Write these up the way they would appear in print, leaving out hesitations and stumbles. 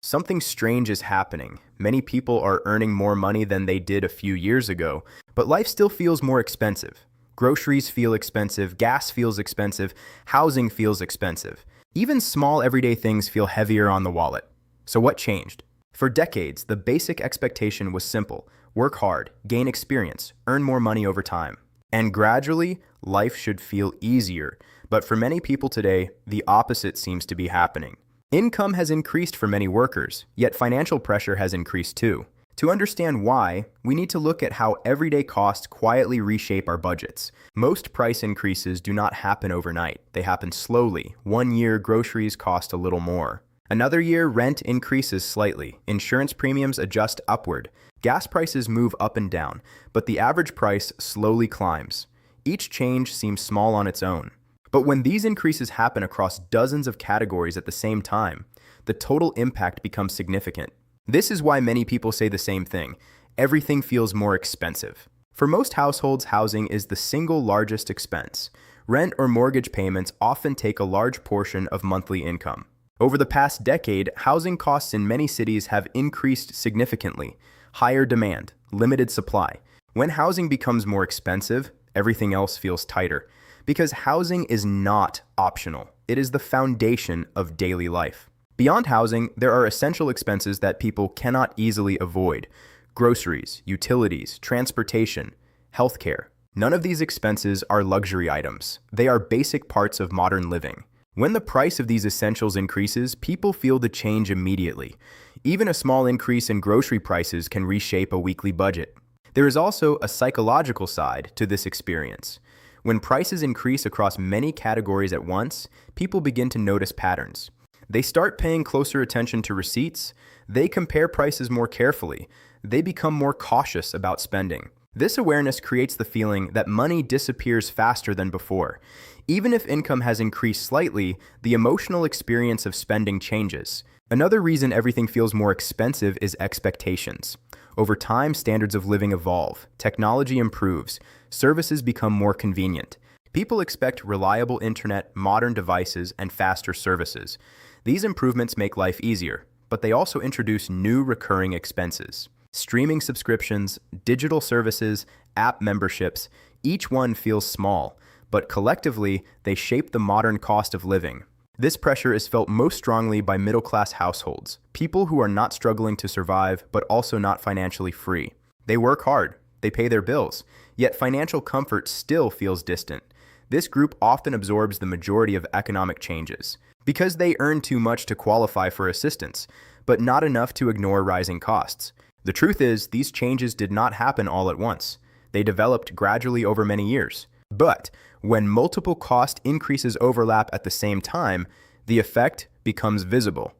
something strange is happening. Many people are earning more money than they did a few years ago, but life still feels more expensive. Groceries feel expensive, gas feels expensive, housing feels expensive. Even small everyday things feel heavier on the wallet. So what changed? For decades, the basic expectation was simple: work hard, gain experience, earn more money over time. And gradually, life should feel easier. But for many people today, the opposite seems to be happening. Income has increased for many workers, yet financial pressure has increased too. To understand why, we need to look at how everyday costs quietly reshape our budgets. Most price increases do not happen overnight. They happen slowly. One year, groceries cost a little more. Another year, rent increases slightly. Insurance premiums adjust upward. Gas prices move up and down, but the average price slowly climbs. Each change seems small on its own. But when these increases happen across dozens of categories at the same time, the total impact becomes significant. This is why many people say the same thing: everything feels more expensive. For most households, housing is the single largest expense. Rent or mortgage payments often take a large portion of monthly income. Over the past decade, housing costs in many cities have increased significantly. Higher demand, limited supply. When housing becomes more expensive, everything else feels tighter. Because housing is not optional. It is the foundation of daily life. Beyond housing, there are essential expenses that people cannot easily avoid: groceries, utilities, transportation, healthcare. None of these expenses are luxury items. They are basic parts of modern living. When the price of these essentials increases, people feel the change immediately. Even a small increase in grocery prices can reshape a weekly budget. There is also a psychological side to this experience. When prices increase across many categories at once, people begin to notice patterns. They start paying closer attention to receipts. They compare prices more carefully. They become more cautious about spending. This awareness creates the feeling that money disappears faster than before. Even if income has increased slightly, the emotional experience of spending changes. Another reason everything feels more expensive is expectations. Over time, standards of living evolve. Technology improves. Services become more convenient. People expect reliable internet, modern devices, and faster services. These improvements make life easier, but they also introduce new recurring expenses. Streaming subscriptions, digital services, app memberships, each one feels small, but collectively, they shape the modern cost of living. This pressure is felt most strongly by middle-class households, people who are not struggling to survive, but also not financially free. They work hard, they pay their bills, yet financial comfort still feels distant. This group often absorbs the majority of economic changes, because they earn too much to qualify for assistance, but not enough to ignore rising costs. The truth is, these changes did not happen all at once. They developed gradually over many years. But when multiple cost increases overlap at the same time, the effect becomes visible.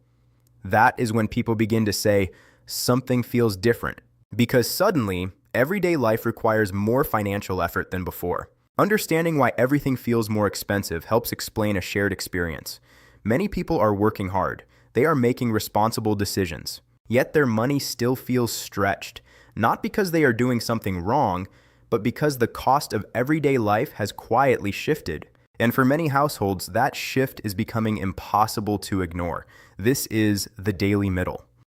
That is when people begin to say, something feels different, because suddenly, everyday life requires more financial effort than before. Understanding why everything feels more expensive helps explain a shared experience. Many people are working hard. They are making responsible decisions. Yet their money still feels stretched, not because they are doing something wrong, but because the cost of everyday life has quietly shifted. And for many households, that shift is becoming impossible to ignore. This is the daily middle.